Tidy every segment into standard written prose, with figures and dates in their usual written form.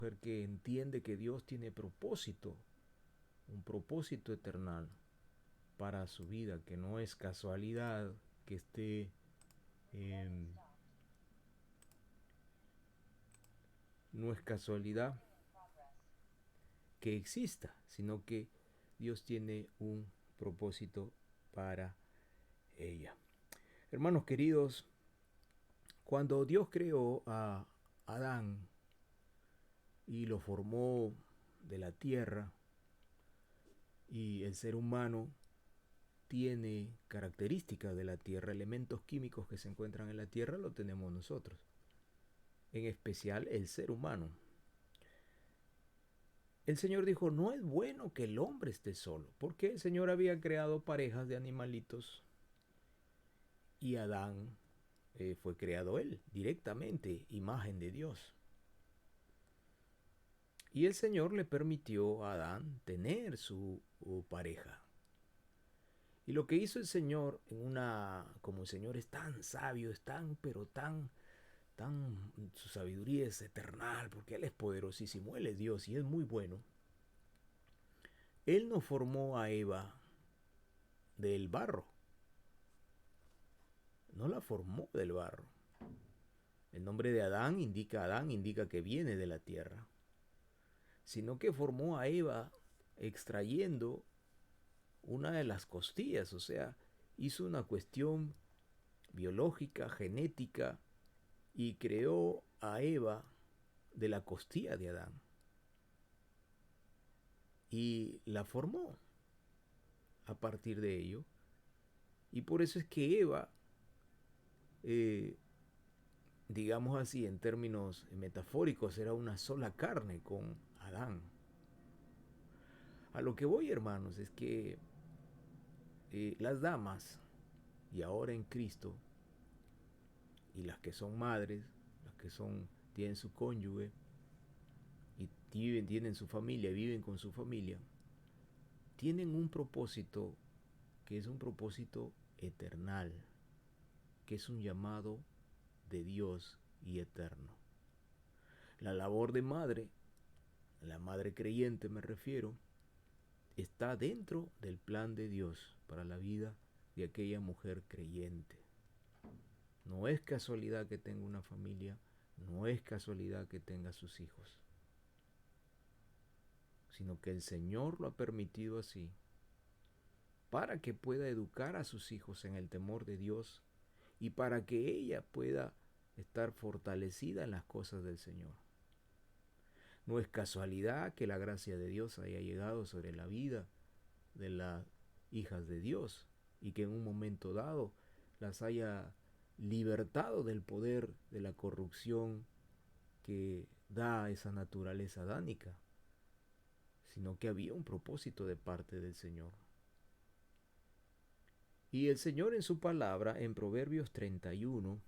mujer que entiende que Dios tiene propósito, un propósito eterno para su vida, que no es casualidad que esté, eh, no es casualidad que exista, sino que Dios tiene un propósito para ella. Hermanos queridos, cuando Dios creó a Adán y lo formó de la tierra, y el ser humano tiene características de la tierra, elementos químicos que se encuentran en la tierra, lo tenemos nosotros, en especial el ser humano. El Señor dijo, no es bueno que el hombre esté solo, porque el Señor había creado parejas de animalitos y Adán fue creado él directamente, imagen de Dios. Y el Señor le permitió a Adán tener su pareja. Y lo que hizo el Señor como el Señor es tan sabio, es tan, pero tan, su sabiduría es eternal, porque Él es poderosísimo, Él es Dios y es muy bueno. Él no formó a Eva del barro, no la formó del barro. El nombre de Adán indica que viene de la tierra, sino que formó a Eva extrayendo una de las costillas, o sea, hizo una cuestión biológica, genética, y creó a Eva de la costilla de Adán. Y la formó a partir de ello. Y por eso es que Eva, eh, digamos así, en términos metafóricos, era una sola carne con Adán. A lo que voy, hermanos, es que las damas, y ahora en Cristo, y las que son madres, las que tienen su cónyuge, y tienen su familia, viven con su familia, tienen un propósito que es un propósito eternal, que es un llamado de Dios y eterno. La labor de madre, la madre creyente me refiero, está dentro del plan de Dios para la vida de aquella mujer creyente. No es casualidad que tenga una familia, no es casualidad que tenga sus hijos, sino que el Señor lo ha permitido así para que pueda educar a sus hijos en el temor de Dios y para que ella pueda estar fortalecida en las cosas del Señor. No es casualidad que la gracia de Dios haya llegado sobre la vida de las hijas de Dios y que en un momento dado las haya libertado del poder de la corrupción que da esa naturaleza adánica, sino que había un propósito de parte del Señor. Y el Señor en su palabra, en Proverbios 31,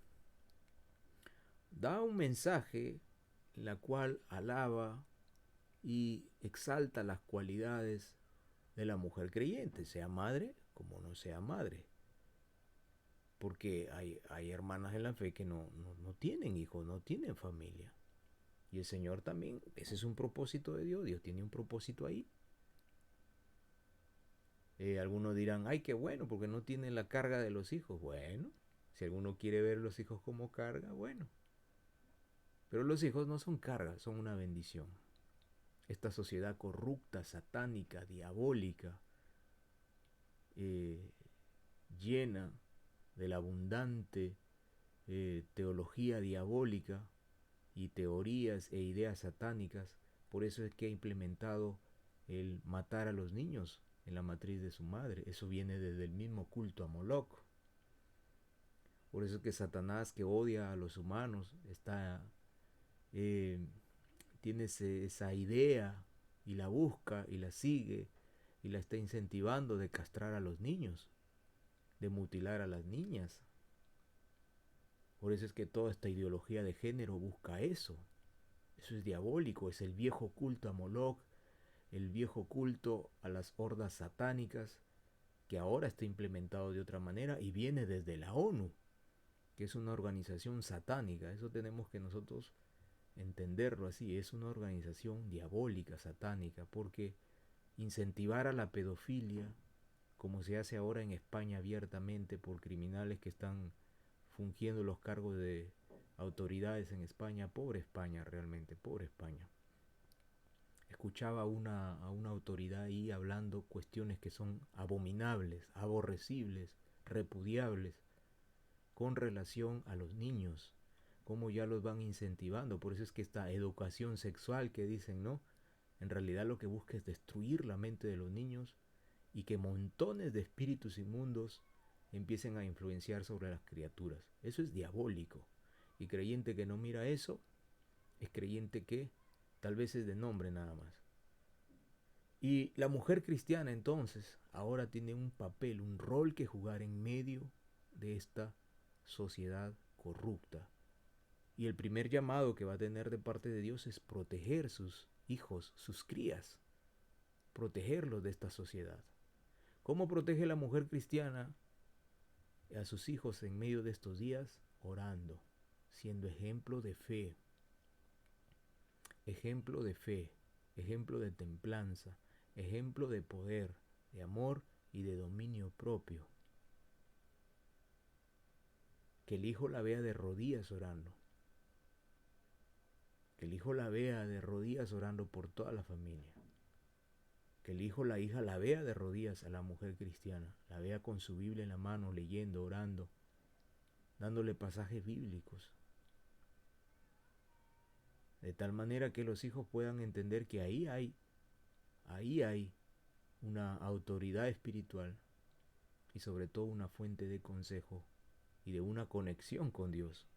da un mensaje en la cual alaba y exalta las cualidades de la mujer creyente, sea madre como no sea madre. Porque hay hermanas en la fe que no tienen hijos, no tienen familia. Y el Señor también, ese es un propósito de Dios, Dios tiene un propósito ahí. Algunos dirán, ay, qué bueno, porque no tienen la carga de los hijos. Bueno, si alguno quiere ver los hijos como carga, bueno. Pero los hijos no son carga, son una bendición. Esta sociedad corrupta, satánica, diabólica, eh, llena de la abundante teología diabólica y teorías e ideas satánicas, por eso es que ha implementado el matar a los niños en la matriz de su madre. Eso viene desde el mismo culto a Moloch. Por eso es que Satanás, que odia a los humanos, eh, tiene esa idea y la busca y la sigue y la está incentivando de castrar a los niños, de mutilar a las niñas. Por eso es que toda esta ideología de género busca eso. Eso es diabólico, es el viejo culto a Moloch, el viejo culto a las hordas satánicas, que ahora está implementado de otra manera y viene desde la ONU, que es una organización satánica. Eso tenemos que nosotros entenderlo así, es una organización diabólica, satánica, porque incentivar a la pedofilia, como se hace ahora en España abiertamente por criminales que están fungiendo los cargos de autoridades en España, pobre España realmente, pobre España. Escuchaba a una autoridad ahí hablando cuestiones que son abominables, aborrecibles, repudiables, con relación a los niños, cómo ya los van incentivando. Por eso es que esta educación sexual que dicen, ¿no? En realidad lo que busca es destruir la mente de los niños y que montones de espíritus inmundos empiecen a influenciar sobre las criaturas. Eso es diabólico. Y creyente que no mira eso, es creyente que tal vez es de nombre nada más. Y la mujer cristiana entonces ahora tiene un papel, un rol que jugar en medio de esta sociedad corrupta. Y el primer llamado que va a tener de parte de Dios es proteger sus hijos, sus crías, protegerlos de esta sociedad. ¿Cómo protege la mujer cristiana a sus hijos en medio de estos días? Orando, siendo ejemplo de fe, ejemplo de templanza, ejemplo de poder, de amor y de dominio propio. Que el hijo la vea de rodillas orando. Que el hijo la vea de rodillas orando por toda la familia. Que el hijo, la hija la vea de rodillas a la mujer cristiana. La vea con su Biblia en la mano, leyendo, orando, dándole pasajes bíblicos. De tal manera que los hijos puedan entender que ahí hay una autoridad espiritual y sobre todo una fuente de consejo y de una conexión con Dios,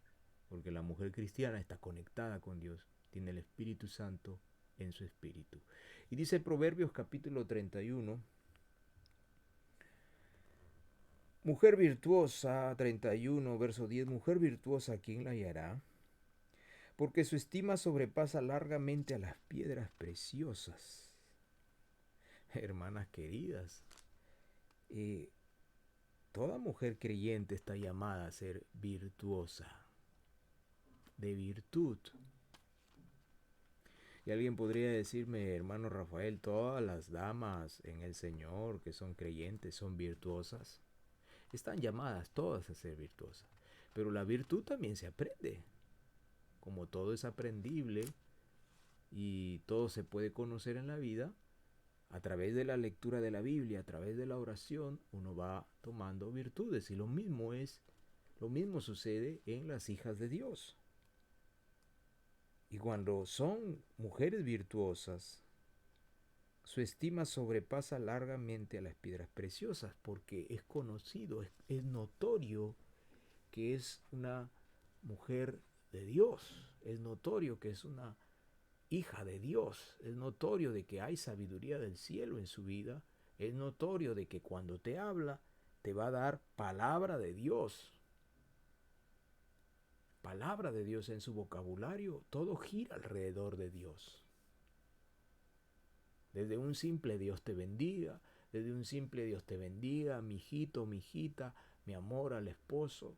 porque la mujer cristiana está conectada con Dios, tiene el Espíritu Santo en su espíritu. Y dice Proverbios capítulo 31, mujer virtuosa, 31, verso 10, mujer virtuosa, ¿quién la hallará? Porque su estima sobrepasa largamente a las piedras preciosas. Hermanas queridas, toda mujer creyente está llamada a ser virtuosa, de virtud. Y alguien podría decirme, hermano Rafael, todas las damas en el Señor que son creyentes son virtuosas. Están llamadas todas a ser virtuosas. Pero la virtud también se aprende. Como todo es aprendible y todo se puede conocer en la vida, a través de la lectura de la Biblia, a través de la oración, uno va tomando virtudes. Y lo mismo sucede en las hijas de Dios. Y cuando son mujeres virtuosas, su estima sobrepasa largamente a las piedras preciosas, porque es conocido, es notorio que es una mujer de Dios, es notorio que es una hija de Dios, es notorio de que hay sabiduría del cielo en su vida, es notorio de que cuando te habla te va a dar palabra de Dios en su vocabulario, todo gira alrededor de Dios. Desde un simple Dios te bendiga, desde un simple Dios te bendiga, mi hijito, mi hijita, mi amor al esposo,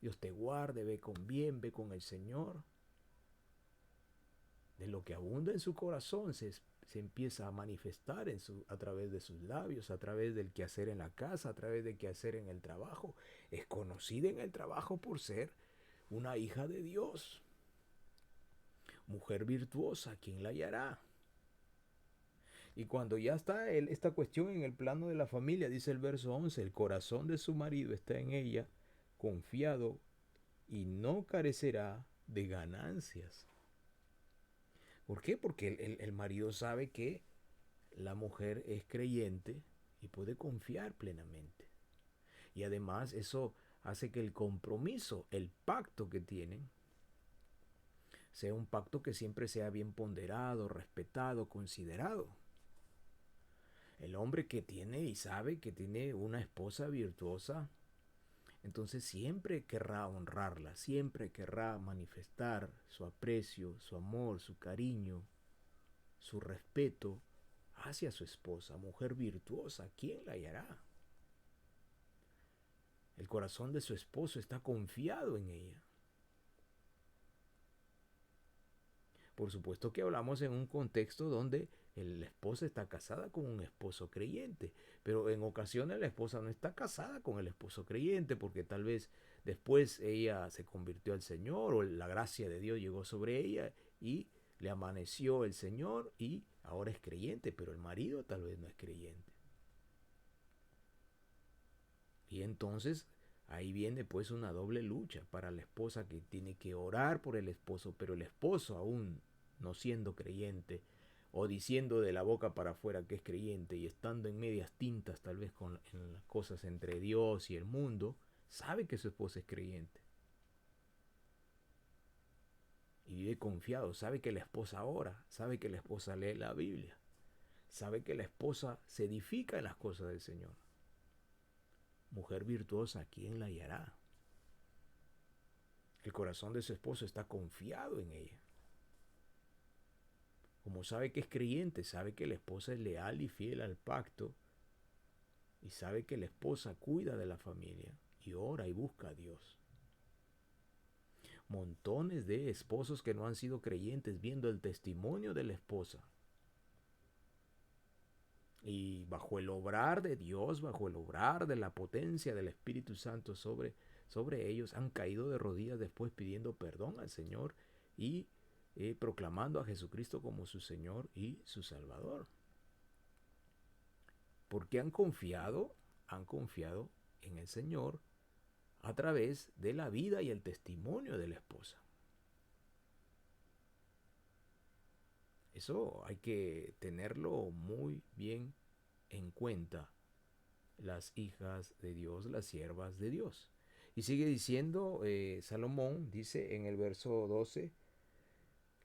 Dios te guarde, ve con bien, ve con el Señor. De lo que abunda en su corazón se empieza a manifestar a través de sus labios, a través del quehacer en la casa, a través del quehacer en el trabajo. Es conocida en el trabajo por ser una hija de Dios. Mujer virtuosa, ¿quién la hallará? Y cuando ya está esta cuestión en el plano de la familia, dice el verso 11, el corazón de su marido está en ella, confiado, y no carecerá de ganancias. ¿Por qué? Porque el marido sabe que la mujer es creyente y puede confiar plenamente. Y además eso hace que el compromiso, el pacto que tienen, sea un pacto que siempre sea bien ponderado, respetado, considerado. El hombre que tiene y sabe que tiene una esposa virtuosa, entonces siempre querrá honrarla, siempre querrá manifestar su aprecio, su amor, su cariño, su respeto hacia su esposa, mujer virtuosa. ¿Quién la hallará? El corazón de su esposo está confiado en ella. Por supuesto que hablamos en un contexto donde la esposa está casada con un esposo creyente, pero en ocasiones la esposa no está casada con el esposo creyente porque tal vez después ella se convirtió al Señor o la gracia de Dios llegó sobre ella y le amaneció el Señor y ahora es creyente, pero el marido tal vez no es creyente. Y entonces ahí viene pues una doble lucha para la esposa que tiene que orar por el esposo, pero el esposo aún no siendo creyente o diciendo de la boca para afuera que es creyente y estando en medias tintas tal vez en las cosas entre Dios y el mundo, sabe que su esposa es creyente y vive confiado, sabe que la esposa ora, sabe que la esposa lee la Biblia, sabe que la esposa se edifica en las cosas del Señor. Mujer virtuosa, ¿quién la hallará? El corazón de su esposo está confiado en ella. Como sabe que es creyente, sabe que la esposa es leal y fiel al pacto y sabe que la esposa cuida de la familia y ora y busca a Dios. Montones de esposos que no han sido creyentes viendo el testimonio de la esposa y bajo el obrar de Dios, bajo el obrar de la potencia del Espíritu Santo sobre ellos, han caído de rodillas después pidiendo perdón al Señor y proclamando a Jesucristo como su Señor y su Salvador. Porque han confiado en el Señor a través de la vida y el testimonio de la esposa. Eso hay que tenerlo muy bien en cuenta, las hijas de Dios, las siervas de Dios. Y sigue diciendo Salomón, dice en el verso 12,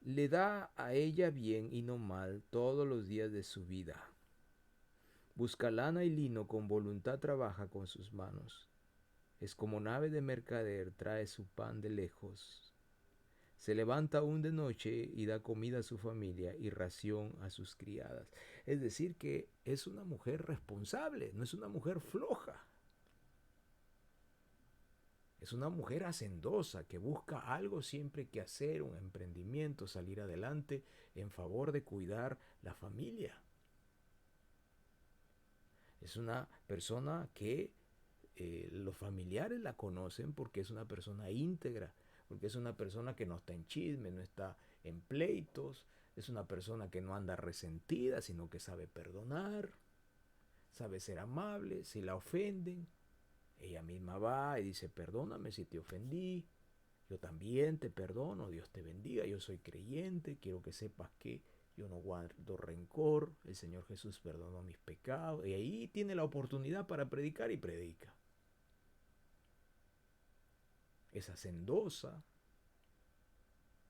le da a ella bien y no mal todos los días de su vida. Busca lana y lino, con voluntad trabaja con sus manos. Es como nave de mercader, trae su pan de lejos. Se levanta aún de noche y da comida a su familia y ración a sus criadas. Es decir, que es una mujer responsable, no es una mujer floja. Es una mujer hacendosa que busca algo siempre que hacer, un emprendimiento, salir adelante en favor de cuidar la familia. Es una persona que los familiares la conocen porque es una persona íntegra, porque es una persona que no está en chisme, no está en pleitos, es una persona que no anda resentida, sino que sabe perdonar, sabe ser amable. Si la ofenden, ella misma va y dice, perdóname si te ofendí, yo también te perdono, Dios te bendiga, yo soy creyente, quiero que sepas que yo no guardo rencor, el Señor Jesús perdonó mis pecados, y ahí tiene la oportunidad para predicar y predica. Es hacendosa,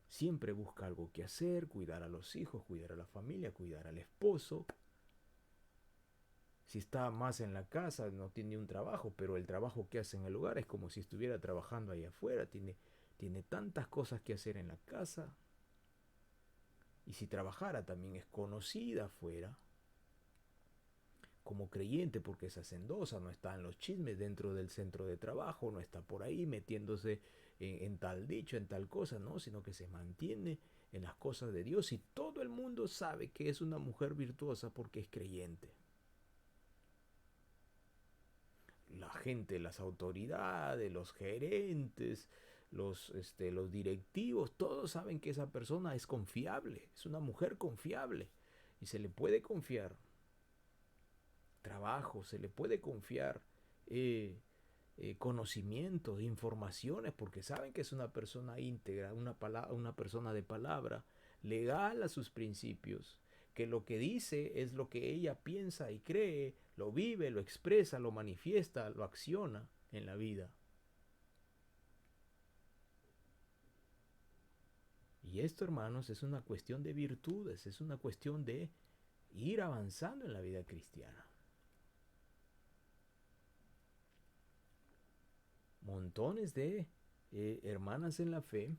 siempre busca algo que hacer, cuidar a los hijos, cuidar a la familia, cuidar al esposo. Si está más en la casa, no tiene un trabajo, pero el trabajo que hace en el hogar es como si estuviera trabajando ahí afuera, tiene tantas cosas que hacer en la casa. Y si trabajara también es conocida afuera como creyente porque es hacendosa, no está en los chismes dentro del centro de trabajo, no está por ahí metiéndose en tal dicho, en tal cosa, no, sino que se mantiene en las cosas de Dios y todo el mundo sabe que es una mujer virtuosa porque es creyente. La gente, las autoridades, los gerentes, los directivos, todos saben que esa persona es confiable, es una mujer confiable y se le puede confiar trabajo, se le puede confiar conocimientos, informaciones, porque saben que es una persona íntegra, una persona de palabra, legal a sus principios, que lo que dice es lo que ella piensa y cree, lo vive, lo expresa, lo manifiesta, lo acciona en la vida. Y esto, hermanos, es una cuestión de virtudes, es una cuestión de ir avanzando en la vida cristiana. Montones de hermanas en la fe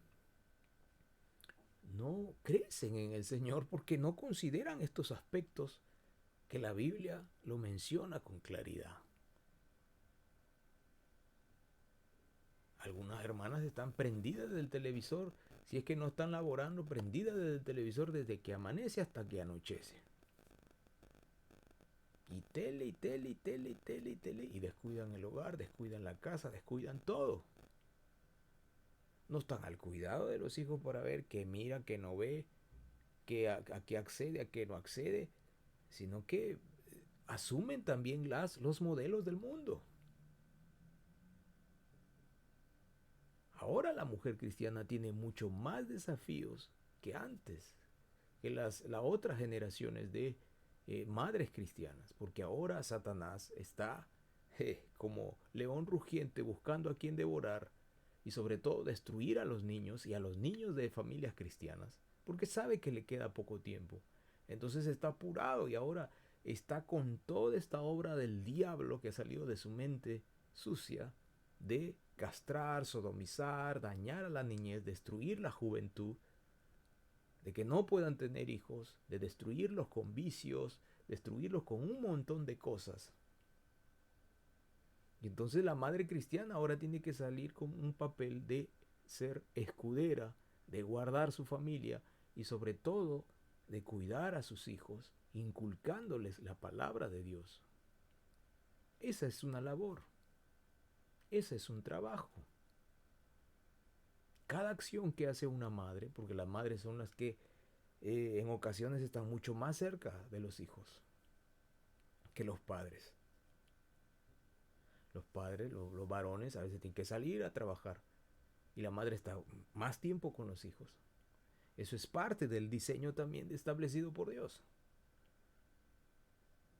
no crecen en el Señor porque no consideran estos aspectos que la Biblia lo menciona con claridad. Algunas hermanas están prendidas del televisor Si es que no están laborando prendida desde el televisor desde que amanece hasta que anochece. Y tele, y tele, y tele, y tele, y tele. Y descuidan el hogar, descuidan la casa, descuidan todo. No están al cuidado de los hijos para ver qué mira, qué no ve, a qué accede, a qué no accede, sino que asumen también los modelos del mundo. Ahora la mujer cristiana tiene mucho más desafíos que antes, que las otras generaciones de madres cristianas, porque ahora Satanás está como león rugiente buscando a quien devorar y sobre todo destruir a los niños y a los niños de familias cristianas, porque sabe que le queda poco tiempo. Entonces está apurado y ahora está con toda esta obra del diablo que ha salido de su mente sucia de castrar, sodomizar, dañar a la niñez, destruir la juventud, de que no puedan tener hijos, de destruirlos con vicios, destruirlos con un montón de cosas. Y entonces la madre cristiana ahora tiene que salir con un papel de ser escudera, de guardar su familia y sobre todo de cuidar a sus hijos, inculcándoles la palabra de Dios. Esa es una labor, ese es un trabajo. Cada acción que hace una madre, porque las madres son las que en ocasiones están mucho más cerca de los hijos que los padres. Los padres, los varones, a veces tienen que salir a trabajar y la madre está más tiempo con los hijos. Eso es parte del diseño también establecido por Dios.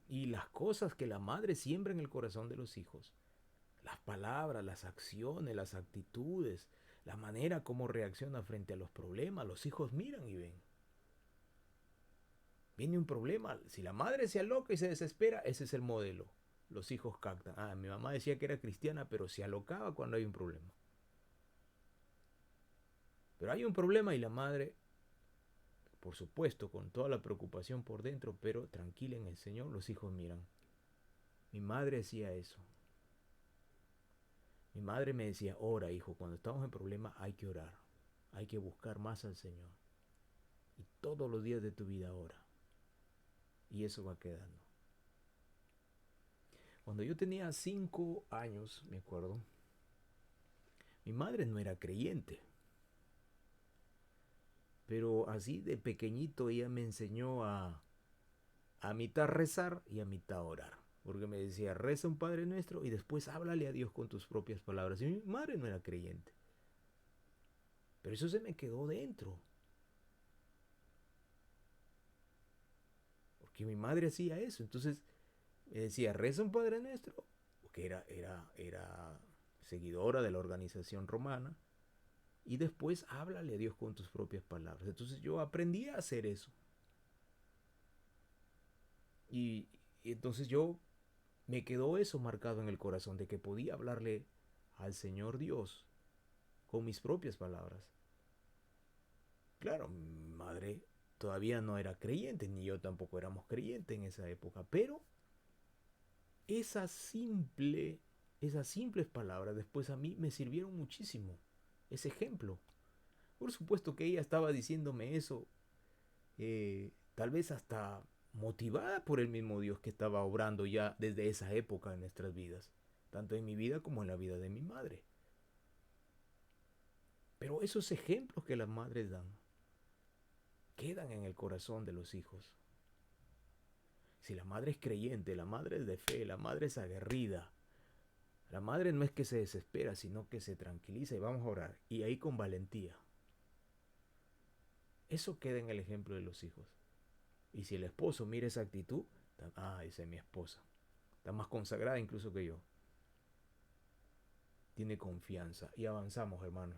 Y las cosas que la madre siembra en el corazón de los hijos, las palabras, las acciones, las actitudes, la manera como reacciona frente a los problemas, los hijos miran y ven. Viene un problema, si la madre se aloca y se desespera, ese es el modelo. Los hijos captan. Ah, mi mamá decía que era cristiana, pero se alocaba cuando hay un problema. Pero hay un problema y la madre, por supuesto, con toda la preocupación por dentro, pero tranquila en el Señor, los hijos miran. Mi madre hacía eso. Mi madre me decía, ora, hijo, cuando estamos en problemas hay que orar. Hay que buscar más al Señor. Y todos los días de tu vida ora. Y eso va quedando. Cuando yo tenía 5 años, me acuerdo, mi madre no era creyente. Pero así de pequeñito ella me enseñó a mitad rezar y a mitad orar. Porque me decía, reza un Padre Nuestro y después háblale a Dios con tus propias palabras. Y mi madre no era creyente. Pero eso se me quedó dentro. Porque mi madre hacía eso. Entonces me decía, reza un Padre Nuestro. Porque era seguidora de la organización romana. Y después háblale a Dios con tus propias palabras. Entonces yo aprendí a hacer eso. Y, y entonces yo me quedó eso marcado en el corazón de que podía hablarle al Señor Dios con mis propias palabras. Claro, mi madre todavía no era creyente, ni yo tampoco éramos creyentes en esa época, pero esa simple, esas simples palabras después a mí me sirvieron muchísimo. Ese ejemplo. Por supuesto que ella estaba diciéndome eso, tal vez hasta motivada por el mismo Dios que estaba obrando ya desde esa época en nuestras vidas, tanto en mi vida como en la vida de mi madre. Pero esos ejemplos que las madres dan quedan en el corazón de los hijos. Si la madre es creyente, la madre es de fe, la madre es aguerrida, la madre no es que se desespera, sino que se tranquiliza y vamos a orar. Y ahí con valentía. Eso queda en el ejemplo de los hijos. Y si el esposo mira esa actitud, esa es mi esposa. Está más consagrada incluso que yo. Tiene confianza. Y avanzamos, hermano.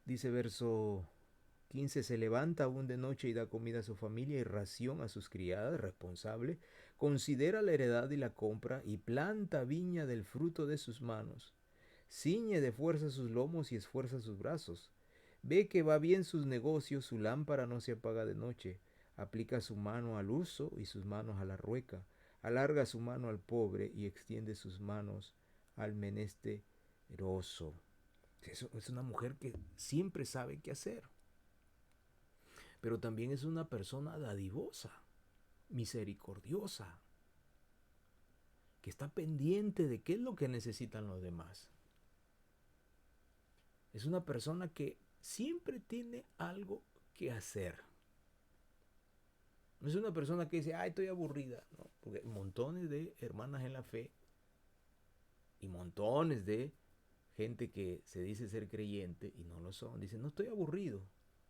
Dice verso 15, se levanta aún de noche y da comida a su familia y ración a sus criadas, responsable, considera la heredad y la compra y planta viña del fruto de sus manos, ciñe de fuerza sus lomos y esfuerza sus brazos, ve que va bien sus negocios, su lámpara no se apaga de noche, aplica su mano al uso y sus manos a la rueca, alarga su mano al pobre y extiende sus manos al menesteroso. Es una mujer que siempre sabe qué hacer, pero también es una persona dadivosa, misericordiosa, que está pendiente de qué es lo que necesitan los demás. Es una persona que siempre tiene algo que hacer. No es una persona que dice, ay, estoy aburrida, ¿no? Porque montones de hermanas en la fe y montones de gente que se dice ser creyente y no lo son. Dicen, no estoy aburrido,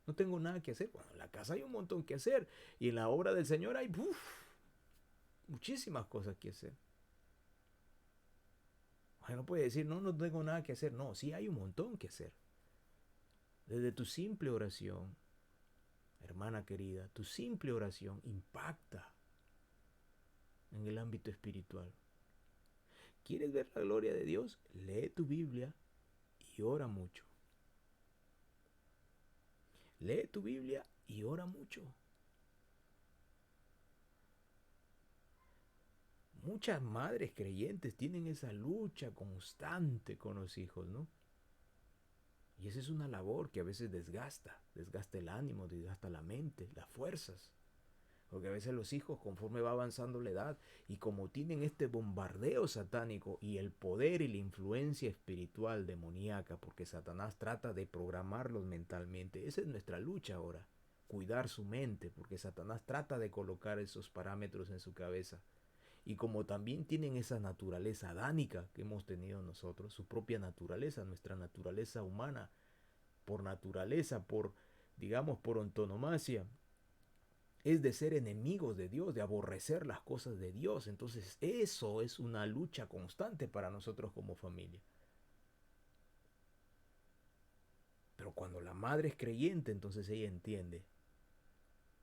no tengo nada que hacer. Bueno, en la casa hay un montón que hacer y en la obra del Señor hay muchísimas cosas que hacer. No puede decir, no, no tengo nada que hacer. No, sí hay un montón que hacer. Desde tu simple oración, hermana querida, tu simple oración impacta en el ámbito espiritual. ¿Quieres ver la gloria de Dios? Lee tu Biblia y ora mucho. Lee tu Biblia y ora mucho. Muchas madres creyentes tienen esa lucha constante con los hijos, ¿no? Y esa es una labor que a veces desgasta el ánimo, desgasta la mente, las fuerzas. Porque a veces los hijos, conforme va avanzando la edad, y como tienen este bombardeo satánico y el poder y la influencia espiritual demoníaca, porque Satanás trata de programarlos mentalmente, esa es nuestra lucha ahora, cuidar su mente, porque Satanás trata de colocar esos parámetros en su cabeza. Y como también tienen esa naturaleza adánica que hemos tenido nosotros, su propia naturaleza, nuestra naturaleza humana, por naturaleza, digamos, por antonomasia, es de ser enemigos de Dios, de aborrecer las cosas de Dios. Entonces eso es una lucha constante para nosotros como familia. Pero cuando la madre es creyente, entonces ella entiende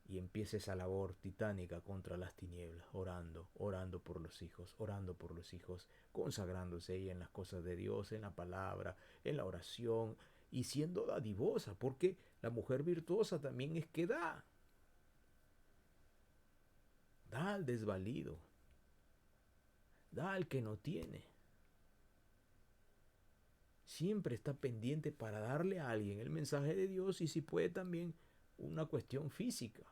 y empieza esa labor titánica contra las tinieblas, orando por los hijos, consagrándose ella en las cosas de Dios, en la palabra, en la oración y siendo dadivosa, porque la mujer virtuosa también es que da al desvalido, da al que no tiene. Siempre está pendiente para darle a alguien el mensaje de Dios y si puede también una cuestión física,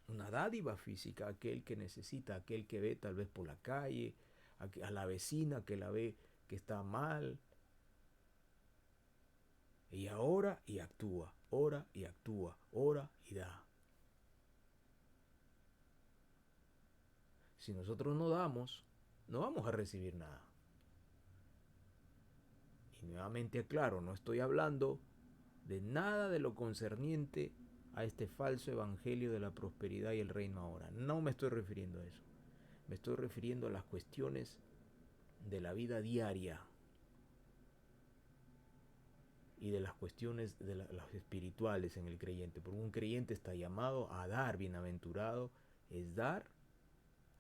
una dádiva física, aquel que necesita, aquel que ve tal vez por la calle, a la vecina que la ve que está mal. Ella ora y actúa, ora y actúa, ora y da. Si nosotros no damos, no vamos a recibir nada. Y nuevamente aclaro, no estoy hablando de nada de lo concerniente a este falso evangelio de la prosperidad y el reino ahora. No me estoy refiriendo a eso. Me estoy refiriendo a las cuestiones de la vida diaria y de las cuestiones de las espirituales en el creyente. Porque un creyente está llamado a dar, bienaventurado es dar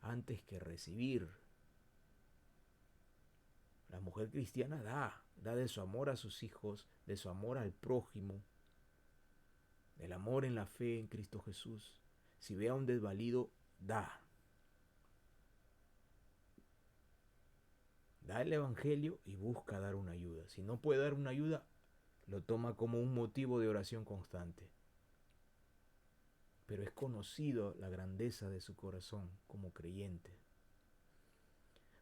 antes que recibir. La mujer cristiana da de su amor a sus hijos, de su amor al prójimo, del amor en la fe en Cristo Jesús. Si ve a un desvalido, da. Da el evangelio y busca dar una ayuda. Si no puede dar una ayuda, lo toma como un motivo de oración constante. Pero es conocido la grandeza de su corazón como creyente.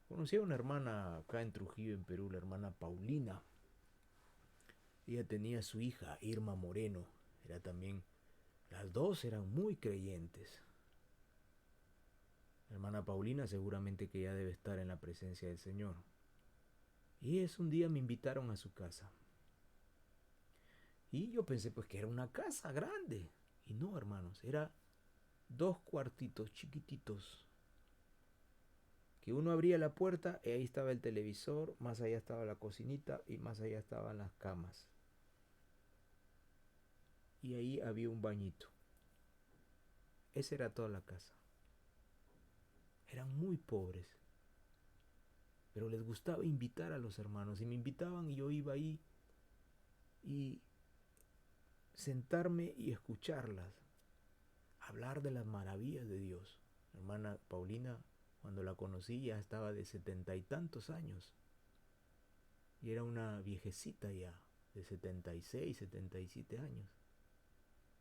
Conocí a una hermana acá en Trujillo, en Perú, la hermana Paulina. Ella tenía a su hija, Irma Moreno. Era también, las dos eran muy creyentes. La hermana Paulina seguramente que ya debe estar en la presencia del Señor. Y un día me invitaron a su casa. Y yo pensé pues que era una casa grande. Y no, hermanos, era 2 cuartitos chiquititos. Que uno abría la puerta y ahí estaba el televisor, más allá estaba la cocinita y más allá estaban las camas. Y ahí había un bañito. Esa era toda la casa. Eran muy pobres. Pero les gustaba invitar a los hermanos. Y me invitaban y yo iba ahí y sentarme y escucharlas. Hablar de las maravillas de Dios. La hermana Paulina, cuando la conocí, ya estaba de 70 y tantos años. y era una viejecita ya, de 76, 77 años.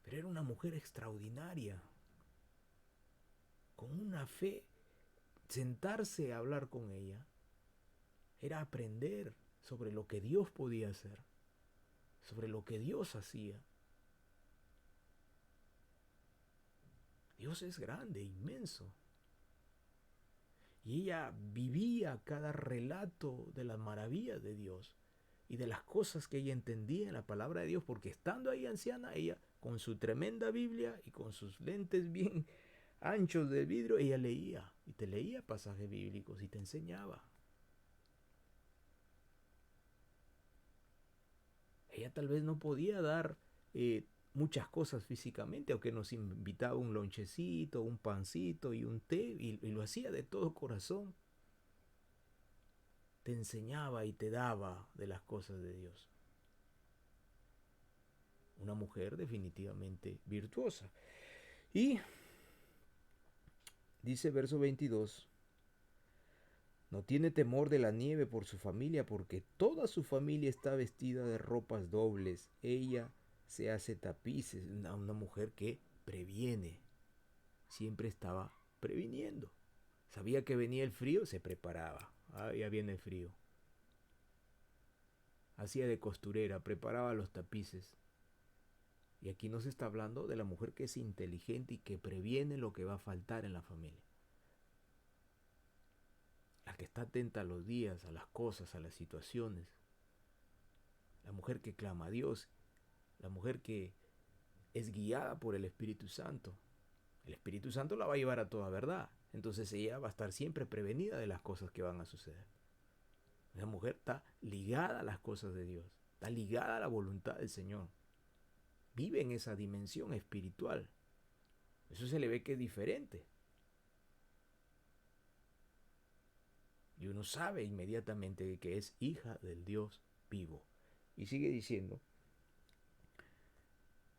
Pero era una mujer extraordinaria, con una fe. Sentarse a hablar con ella era aprender sobre lo que Dios podía hacer, sobre lo que Dios hacía. Dios es grande, inmenso. Y ella vivía cada relato de las maravillas de Dios y de las cosas que ella entendía en la palabra de Dios, porque estando ahí anciana, ella con su tremenda Biblia y con sus lentes bien anchos de vidrio, ella leía y te leía pasajes bíblicos y te enseñaba. Ella tal vez no podía dar muchas cosas físicamente, aunque nos invitaba un lonchecito, un pancito y un té, y lo hacía de todo corazón. Te enseñaba y te daba de las cosas de Dios. Una mujer definitivamente virtuosa. Y dice verso 22, no tiene temor de la nieve por su familia, porque toda su familia está vestida de ropas dobles. Ella se hace tapices. Una mujer que previene. Siempre estaba previniendo. Sabía que venía el frío, se preparaba. Ah, ya viene el frío. Hacía de costurera, preparaba los tapices. Y aquí nos está hablando de la mujer que es inteligente y que previene lo que va a faltar en la familia. La que está atenta a los días, a las cosas, a las situaciones. La mujer que clama a Dios. La mujer que es guiada por el Espíritu Santo. El Espíritu Santo la va a llevar a toda verdad. Entonces ella va a estar siempre prevenida de las cosas que van a suceder. Esa mujer está ligada a las cosas de Dios. Está ligada a la voluntad del Señor. Vive en esa dimensión espiritual. Eso se le ve que es diferente. Y uno sabe inmediatamente que es hija del Dios vivo. Y sigue diciendo,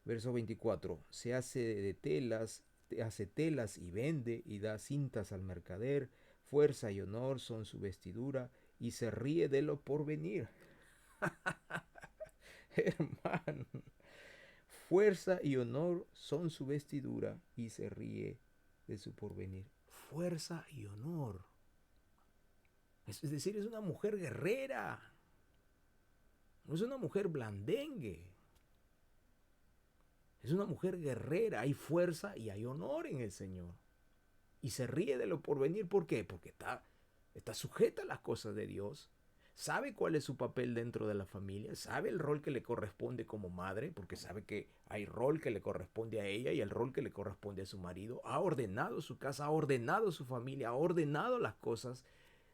verso 24, se hace telas y vende y da cintas al mercader, fuerza y honor son su vestidura y se ríe de lo porvenir. Hermano, fuerza y honor son su vestidura y se ríe de su porvenir. Fuerza y honor. Es decir, es una mujer guerrera. No es una mujer blandengue. Es una mujer guerrera. Hay fuerza y hay honor en el Señor. Y se ríe de lo porvenir. ¿Por qué? Porque está sujeta a las cosas de Dios. Sabe cuál es su papel dentro de la familia. Sabe el rol que le corresponde como madre. Porque sabe que hay rol que le corresponde a ella y el rol que le corresponde a su marido. Ha ordenado su casa, ha ordenado su familia, ha ordenado las cosas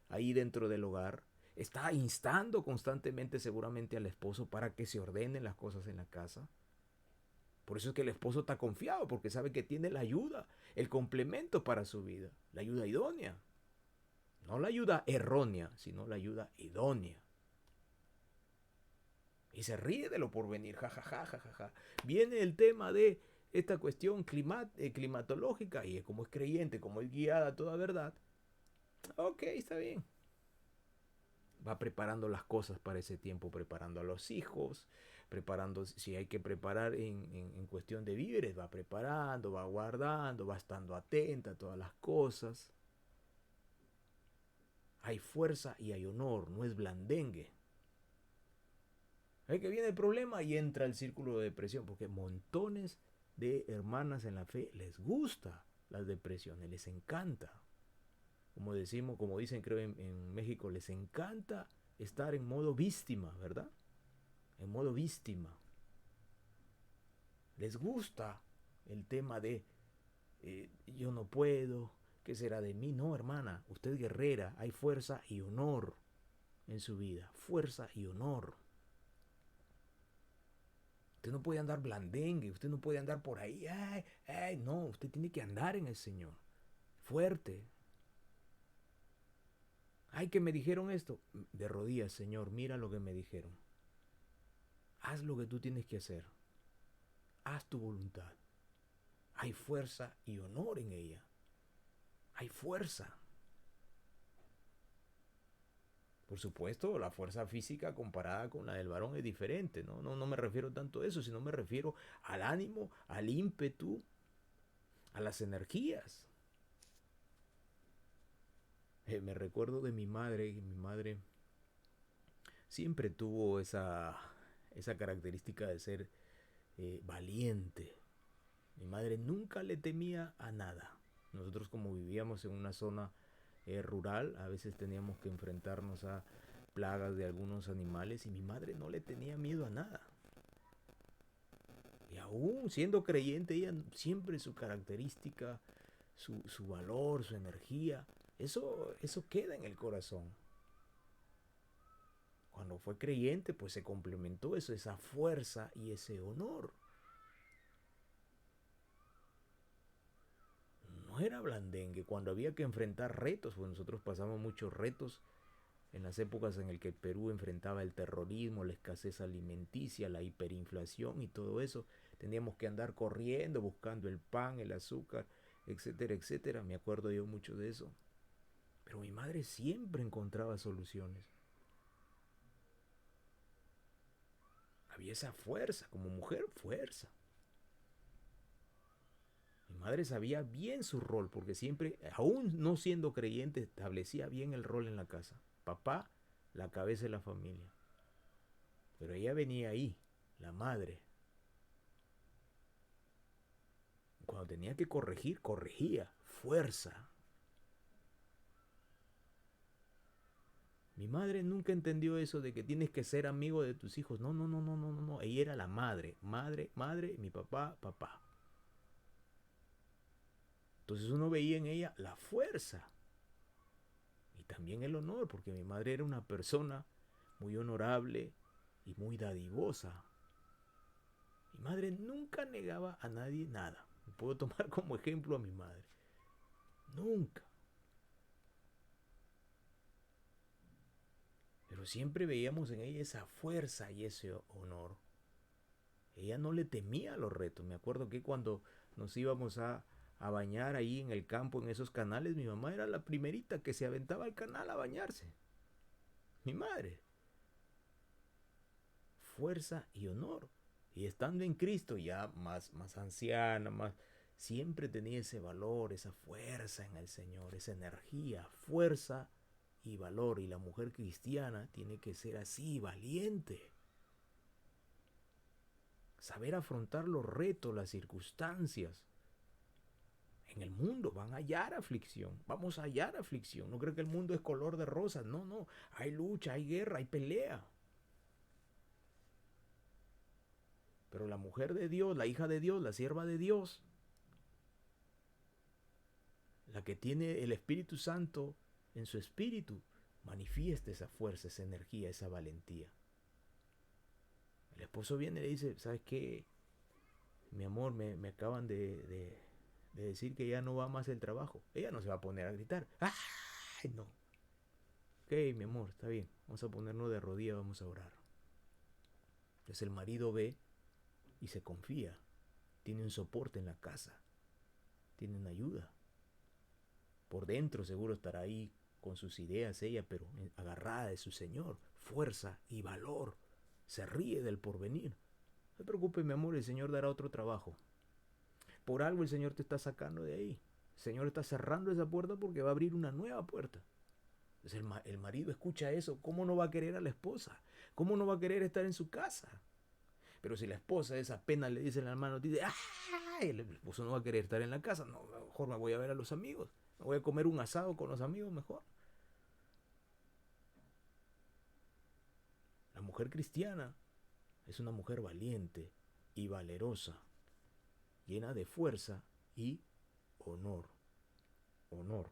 ahí dentro del hogar. Está instando constantemente seguramente al esposo para que se ordenen las cosas en la casa. Por eso es que el esposo está confiado, porque sabe que tiene la ayuda, el complemento para su vida, la ayuda idónea. No la ayuda errónea, sino la ayuda idónea. Y se ríe de lo porvenir, jajaja, jajaja. Viene el tema de esta cuestión climatológica y como es creyente, como es guiada a toda verdad. Ok, está bien. Va preparando las cosas para ese tiempo, preparando a los hijos, preparando, si hay que preparar en cuestión de víveres, va preparando, va guardando, va estando atenta a todas las cosas. Hay fuerza y hay honor, no es blandengue. Ahí que viene el problema y entra el círculo de depresión, porque montones de hermanas en la fe les gusta las depresiones, les encanta. Como decimos, como dicen creo en México, les encanta estar en modo víctima, ¿verdad? En modo víctima. Les gusta el tema de yo no puedo, ¿qué será de mí? No, hermana, usted es guerrera, hay fuerza y honor en su vida, fuerza y honor. Usted no puede andar blandengue, usted no puede andar por ahí, ay, ay, no, usted tiene que andar en el Señor, fuerte. Ay, que me dijeron esto, de rodillas, Señor, mira lo que me dijeron. Haz lo que tú tienes que hacer, haz tu voluntad. Hay fuerza y honor en ella. Hay fuerza. Por supuesto, la fuerza física comparada con la del varón es diferente, ¿no? No me refiero tanto a eso, sino me refiero al ánimo, al ímpetu, a las energías. Me recuerdo de mi madre, y mi madre siempre tuvo esa característica de ser valiente. Mi madre nunca le temía a nada. Nosotros como vivíamos en una zona rural, a veces teníamos que enfrentarnos a plagas de algunos animales y mi madre no le tenía miedo a nada. Y aún siendo creyente, ella siempre su característica, su valor, su energía, eso queda en el corazón. Cuando fue creyente, pues se complementó eso, esa fuerza y ese honor. No era blandengue. Cuando había que enfrentar retos, pues nosotros pasamos muchos retos en las épocas en el que el Perú enfrentaba el terrorismo, la escasez alimenticia, la hiperinflación y todo eso. Teníamos que andar corriendo, buscando el pan, el azúcar, etcétera, etcétera. Me acuerdo yo mucho de eso. Pero mi madre siempre encontraba soluciones. Había esa fuerza, como mujer, fuerza. Mi madre sabía bien su rol, porque siempre, aún no siendo creyente, establecía bien el rol en la casa. Papá, la cabeza de la familia. Pero ella venía ahí, la madre. Cuando tenía que corregir, corregía. Fuerza. Mi madre nunca entendió eso de que tienes que ser amigo de tus hijos. No, no, no, no, no, no. Ella era la madre. Madre, madre, mi papá, papá. Entonces uno veía en ella la fuerza. Y también el honor, porque mi madre era una persona muy honorable y muy dadivosa. Mi madre nunca negaba a nadie nada. Puedo tomar como ejemplo a mi madre. Nunca. Pero siempre veíamos en ella esa fuerza y ese honor. Ella no le temía a los retos. Me acuerdo que cuando nos íbamos a bañar ahí en el campo, en esos canales, mi mamá era la primerita que se aventaba al canal a bañarse. Mi madre. Fuerza y honor. Y estando en Cristo ya más anciana, siempre tenía ese valor, esa fuerza en el Señor, esa energía, fuerza y valor. Y la mujer cristiana tiene que ser así, valiente. Saber afrontar los retos, las circunstancias. En el mundo van a hallar aflicción, vamos a hallar aflicción. No creo que el mundo es color de rosas, no, no. Hay lucha, hay guerra, hay pelea. Pero la mujer de Dios, la hija de Dios, la sierva de Dios, la que tiene el Espíritu Santo en su espíritu, manifiesta esa fuerza, esa energía, esa valentía. El esposo viene y le dice, ¿sabes qué? Mi amor, me acaban de decir que ya no va más el trabajo. Ella no se va a poner a gritar. ¡Ay, no! Ok, mi amor, está bien. Vamos a ponernos de rodillas, vamos a orar. Entonces el marido ve y se confía. Tiene un soporte en la casa. Tiene una ayuda. Por dentro seguro estará ahí con sus ideas ella, pero agarrada de su Señor. Fuerza y valor. Se ríe del porvenir. No te preocupes, mi amor, el Señor dará otro trabajo. Por algo el Señor te está sacando de ahí. El Señor está cerrando esa puerta porque va a abrir una nueva puerta. Entonces el marido escucha eso. ¿Cómo no va a querer a la esposa? ¿Cómo no va a querer estar en su casa? Pero si la esposa esa apenas le dice al hermano, dice, ¡ay! El esposo no va a querer estar en la casa. No, mejor me voy a ver a los amigos. Me voy a comer un asado con los amigos mejor. La mujer cristiana es una mujer valiente y valerosa, llena de fuerza y honor. Honor.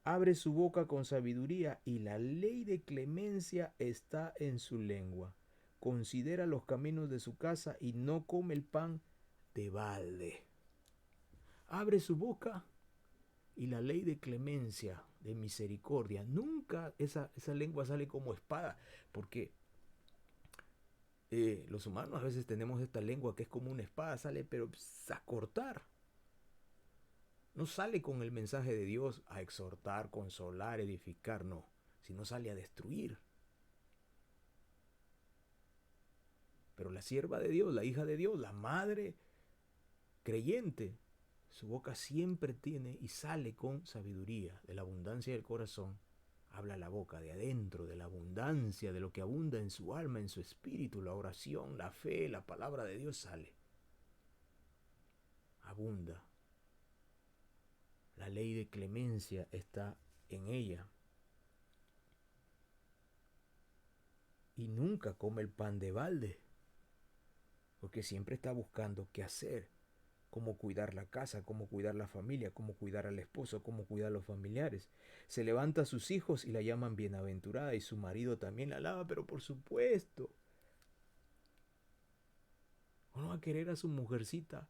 Abre su boca con sabiduría y la ley de clemencia está en su lengua. Considera los caminos de su casa y no come el pan de balde. Abre su boca y la ley de clemencia, de misericordia. Nunca esa lengua sale como espada, porque los humanos a veces tenemos esta lengua que es como una espada, sale pero a cortar. No sale con el mensaje de Dios a exhortar, consolar, edificar, no, sino sale a destruir. Pero la sierva de Dios, la hija de Dios, la madre creyente, su boca siempre tiene y sale con sabiduría. De la abundancia del corazón habla la boca, de adentro, de la abundancia, de lo que abunda en su alma, en su espíritu, la oración, la fe, la palabra de Dios sale. Abunda. La ley de clemencia está en ella. Y nunca come el pan de balde, porque siempre está buscando qué hacer, cómo cuidar la casa, cómo cuidar la familia, cómo cuidar al esposo, cómo cuidar a los familiares. Se levanta a sus hijos y la llaman bienaventurada y su marido también la alaba, pero por supuesto, uno va a querer a su mujercita.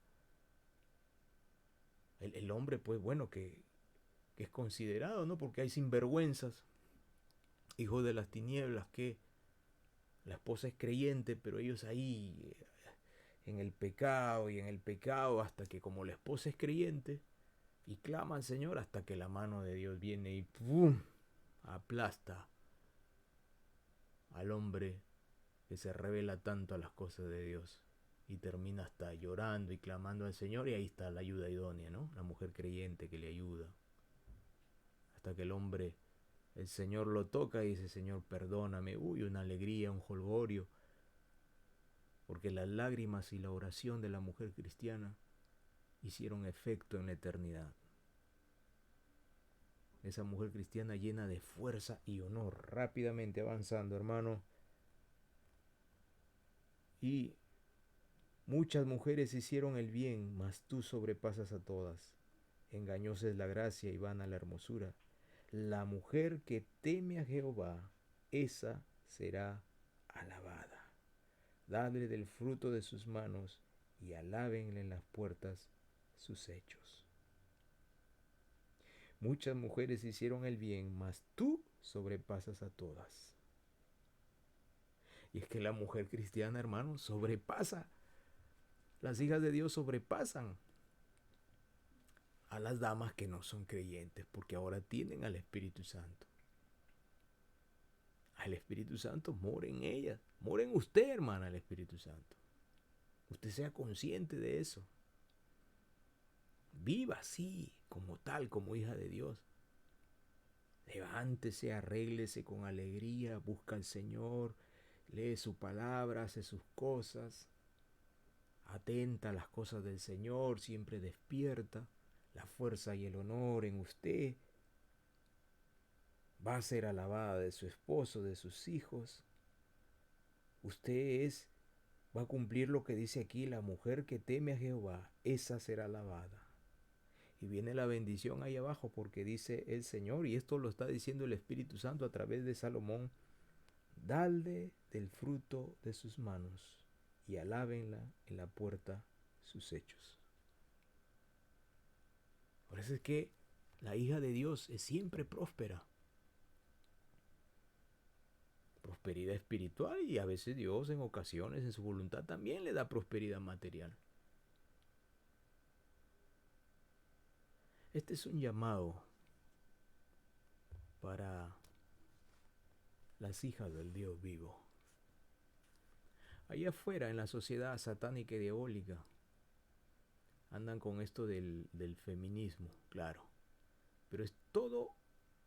El hombre, pues bueno, que es considerado, ¿no? Porque hay sinvergüenzas, hijos de las tinieblas, que la esposa es creyente, pero ellos ahí en el pecado y en el pecado hasta que como la esposa es creyente y clama al Señor hasta que la mano de Dios viene y ¡pum! Aplasta al hombre que se revela tanto a las cosas de Dios y termina hasta llorando y clamando al Señor y ahí está la ayuda idónea, ¿no? La mujer creyente que le ayuda. Hasta que el hombre, el Señor lo toca y dice, Señor, perdóname. Uy, una alegría, un jolgorio. Porque las lágrimas y la oración de la mujer cristiana hicieron efecto en la eternidad. Esa mujer cristiana llena de fuerza y honor, rápidamente avanzando, hermano. Y muchas mujeres hicieron el bien, mas tú sobrepasas a todas. Engañosa es la gracia y vana la hermosura. La mujer que teme a Jehová, esa será alabada. Dadle del fruto de sus manos y alábenle en las puertas sus hechos. Muchas mujeres hicieron el bien, mas tú sobrepasas a todas. Y es que la mujer cristiana, hermano, sobrepasa. Las hijas de Dios sobrepasan a las damas que no son creyentes, porque ahora tienen al Espíritu Santo. El Espíritu Santo mora en ellas. Mora en usted, hermana, el Espíritu Santo. Usted sea consciente de eso. Viva así, como tal, como hija de Dios. Levántese, arréglese con alegría, busca al Señor, lee su palabra, hace sus cosas, atenta a las cosas del Señor, siempre despierta. La fuerza y el honor en usted va a ser alabada de su esposo, de sus hijos. Usted va a cumplir lo que dice aquí, la mujer que teme a Jehová, esa será alabada. Y viene la bendición ahí abajo porque dice el Señor, y esto lo está diciendo el Espíritu Santo a través de Salomón, dale del fruto de sus manos y alábenla en la puerta sus hechos. Por eso es que la hija de Dios es siempre próspera. Prosperidad espiritual y a veces Dios en ocasiones en su voluntad también le da prosperidad material. Este es un llamado para las hijas del Dios vivo. Allá afuera en la sociedad satánica y diabólica andan con esto del feminismo, claro. Pero es todo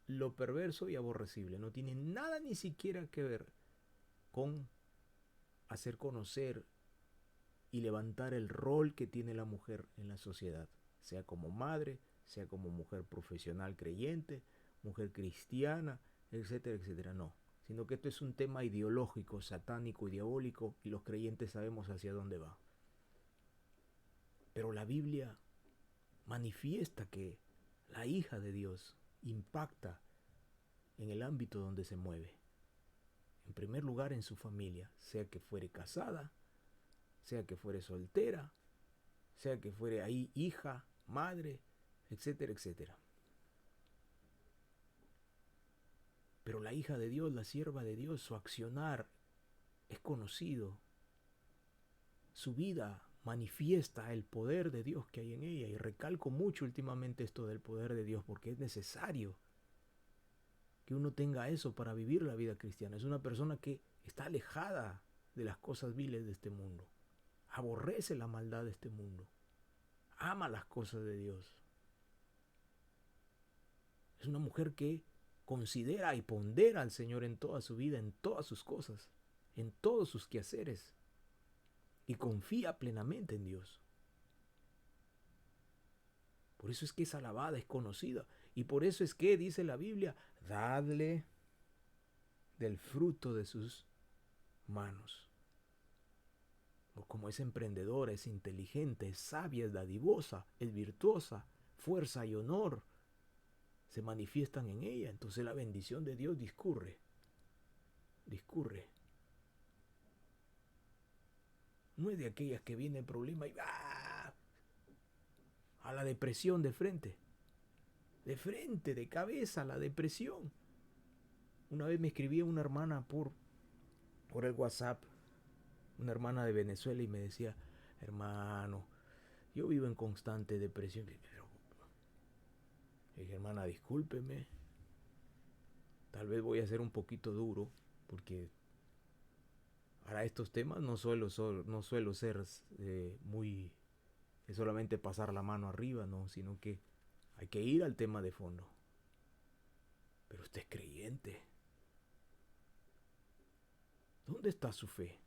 lo perverso y aborrecible. No tiene nada ni siquiera que ver con hacer conocer y levantar el rol que tiene la mujer en la sociedad, sea como madre, sea como mujer profesional creyente, mujer cristiana, etcétera, etcétera. No, sino que esto es un tema ideológico, satánico y diabólico y los creyentes sabemos hacia dónde va. Pero la Biblia manifiesta que la hija de Dios impacta en el ámbito donde se mueve. En primer lugar en su familia, sea que fuere casada, sea que fuere soltera, sea que fuere ahí hija, madre, etcétera, etcétera. Pero la hija de Dios, la sierva de Dios, su accionar es conocido. Su vida manifiesta el poder de Dios que hay en ella. Y recalco mucho últimamente esto del poder de Dios porque es necesario que uno tenga eso para vivir la vida cristiana. Es una persona que está alejada de las cosas viles de este mundo. Aborrece la maldad de este mundo. Ama las cosas de Dios. Es una mujer que considera y pondera al Señor en toda su vida, en todas sus cosas, en todos sus quehaceres. Y confía plenamente en Dios. Por eso es que es alabada, es conocida. Y por eso es que dice la Biblia, dadle del fruto de sus manos. O como es emprendedora, es inteligente, es sabia, es dadivosa, es virtuosa, fuerza y honor se manifiestan en ella. Entonces la bendición de Dios discurre. No es de aquellas que viene el problema y va a la depresión de frente. De frente, de cabeza, a la depresión. Una vez me escribía una hermana por el WhatsApp, una hermana de Venezuela, y me decía, hermano, yo vivo en constante depresión. Pero, dije, hermana, discúlpeme, tal vez voy a ser un poquito duro, porque para estos temas no suelo ser muy, es solamente pasar la mano arriba, no, sino que hay que ir al tema de fondo. Pero usted es creyente. ¿Dónde está su fe?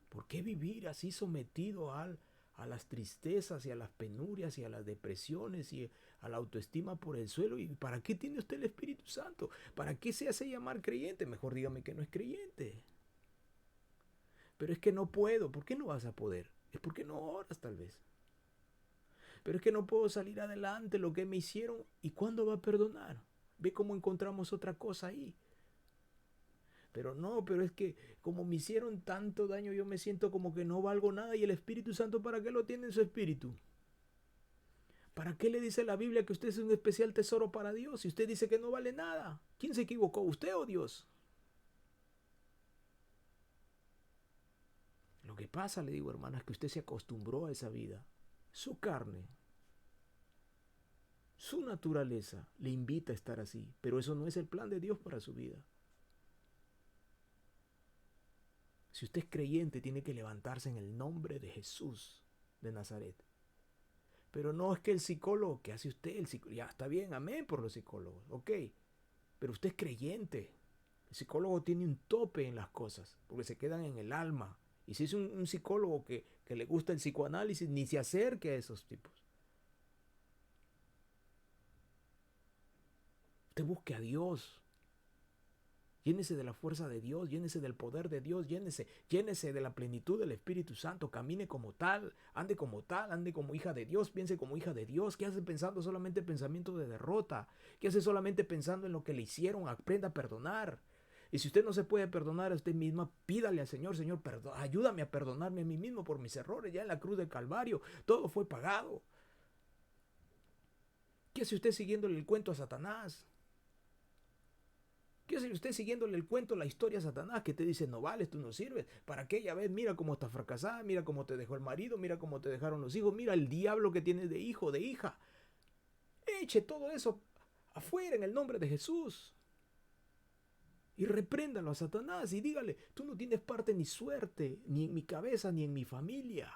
¿Por qué vivir así sometido a las tristezas y a las penurias y a las depresiones y a la autoestima por el suelo? ¿Y para qué tiene usted el Espíritu Santo? ¿Para qué se hace llamar creyente? Mejor dígame que no es creyente. Pero es que no puedo. ¿Por qué no vas a poder? Es porque no oras tal vez. Pero es que no puedo salir adelante lo que me hicieron. ¿Y cuándo va a perdonar? Ve cómo encontramos otra cosa ahí. Pero no, pero es que como me hicieron tanto daño, yo me siento como que no valgo nada. ¿Y el Espíritu Santo para qué lo tiene en su espíritu? ¿Para qué le dice la Biblia que usted es un especial tesoro para Dios si usted dice que no vale nada? ¿Quién se equivocó, usted o Dios? Lo que pasa, le digo, hermana, es que usted se acostumbró a esa vida. Su carne, su naturaleza le invita a estar así, pero eso no es el plan de Dios para su vida. Si usted es creyente, tiene que levantarse en el nombre de Jesús de Nazaret. Pero no es que el psicólogo, ¿qué hace usted? Ya está bien, amén por los psicólogos, ok. Pero usted es creyente. El psicólogo tiene un tope en las cosas, porque se quedan en el alma. Y si es un psicólogo que le gusta el psicoanálisis, ni se acerque a esos tipos. Usted busque a Dios. Llénese de la fuerza de Dios, llénese del poder de Dios, llénese de la plenitud del Espíritu Santo, camine como tal, ande como hija de Dios, piense como hija de Dios. ¿Qué hace pensando solamente pensamientos de derrota? ¿Qué hace solamente pensando en lo que le hicieron? Aprenda a perdonar. Y si usted no se puede perdonar a usted misma, pídale al Señor, Señor, ayúdame a perdonarme a mí mismo por mis errores. Ya en la cruz del Calvario todo fue pagado. ¿Qué hace usted siguiéndole el cuento a Satanás? ¿Qué hace usted siguiéndole el cuento, la historia a Satanás que te dice no vales, tú no sirves? ¿Para qué? Ya ves, mira cómo estás fracasada, mira cómo te dejó el marido, mira cómo te dejaron los hijos, mira el diablo que tienes de hijo, de hija. Eche todo eso afuera en el nombre de Jesús. Y repréndalo a Satanás y dígale, tú no tienes parte ni suerte, ni en mi cabeza, ni en mi familia.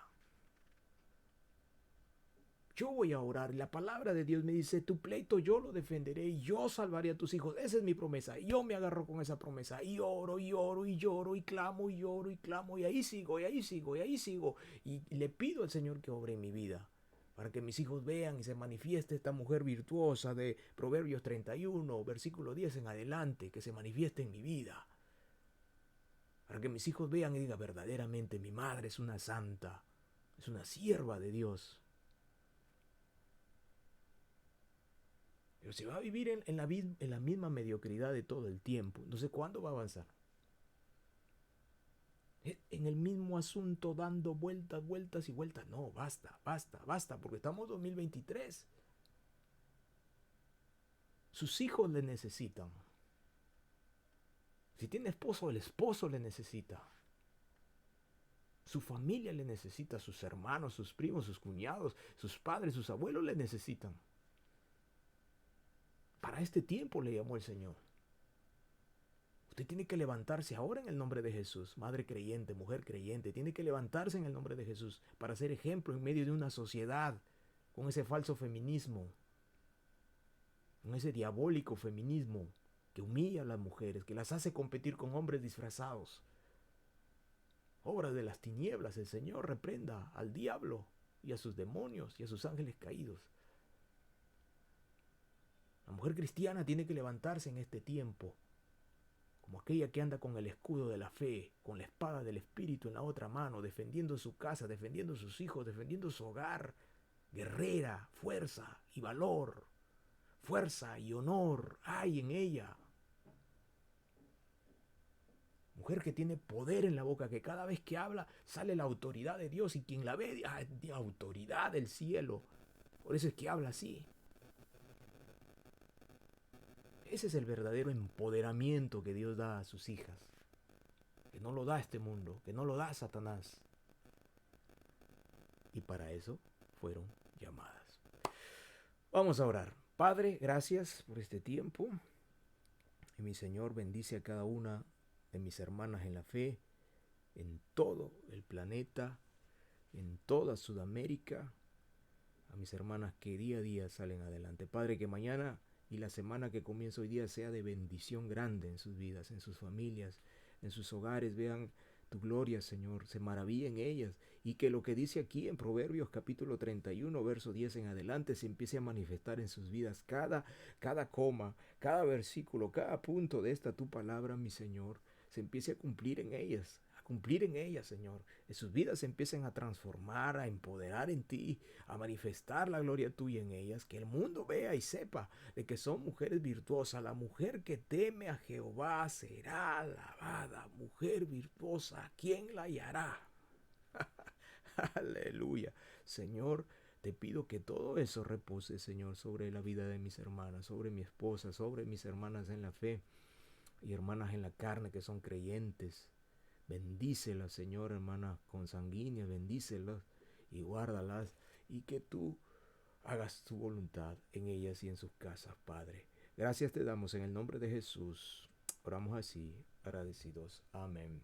Yo voy a orar. La palabra de Dios me dice, tu pleito yo lo defenderé y yo salvaré a tus hijos. Esa es mi promesa. Yo me agarro con esa promesa. Y oro, y oro, y lloro, y clamo, y lloro, y clamo. Y ahí sigo, y ahí sigo, y ahí sigo. Y le pido al Señor que obre en mi vida. Para que mis hijos vean y se manifieste esta mujer virtuosa de Proverbios 31, versículo 10 en adelante. Que se manifieste en mi vida. Para que mis hijos vean y digan verdaderamente mi madre es una santa. Es una sierva de Dios. Pero se va a vivir en la misma mediocridad de todo el tiempo. Entonces, ¿cuándo va a avanzar? En el mismo asunto, dando vueltas, vueltas y vueltas. No, basta, basta, basta, porque estamos en 2023. Sus hijos le necesitan. Si tiene esposo, el esposo le necesita. Su familia le necesita, sus hermanos, sus primos, sus cuñados, sus padres, sus abuelos le necesitan. Para este tiempo le llamó el Señor. Usted tiene que levantarse ahora en el nombre de Jesús. Madre creyente, mujer creyente, tiene que levantarse en el nombre de Jesús para ser ejemplo en medio de una sociedad con ese falso feminismo, con ese diabólico feminismo que humilla a las mujeres, que las hace competir con hombres disfrazados. Obras de las tinieblas. El Señor reprenda al diablo y a sus demonios y a sus ángeles caídos. La mujer cristiana tiene que levantarse en este tiempo como aquella que anda con el escudo de la fe, con la espada del Espíritu en la otra mano, defendiendo su casa, defendiendo sus hijos, defendiendo su hogar. Guerrera, fuerza y valor, fuerza y honor hay en ella. Mujer que tiene poder en la boca, que cada vez que habla sale la autoridad de Dios y quien la ve, autoridad del cielo. Por eso es que habla así. Ese es el verdadero empoderamiento que Dios da a sus hijas. Que no lo da este mundo, que no lo da Satanás. Y para eso fueron llamadas. Vamos a orar. Padre, gracias por este tiempo. Y mi Señor bendice a cada una de mis hermanas en la fe, en todo el planeta, en toda Sudamérica, a mis hermanas que día a día salen adelante. Padre, que mañana y la semana que comienza hoy día sea de bendición grande en sus vidas, en sus familias, en sus hogares. Vean tu gloria, Señor, se maravillen ellas, y que lo que dice aquí en Proverbios capítulo 31, verso 10 en adelante, se empiece a manifestar en sus vidas. Cada coma, cada versículo, cada punto de esta tu palabra, mi Señor, se empiece a cumplir en ellas, Señor. Que sus vidas se empiecen a transformar, a empoderar en ti, a manifestar la gloria tuya en ellas. Que el mundo vea y sepa de que son mujeres virtuosas. La mujer que teme a Jehová será alabada. Mujer virtuosa, ¿quién la hallará? Aleluya. Señor, te pido que todo eso repose, Señor, sobre la vida de mis hermanas, sobre mi esposa, sobre mis hermanas en la fe y hermanas en la carne que son creyentes. Bendícelas, Señor, hermanas consanguíneas, bendícelas y guárdalas, y que tú hagas tu voluntad en ellas y en sus casas, Padre. Gracias te damos en el nombre de Jesús. Oramos así, agradecidos. Amén.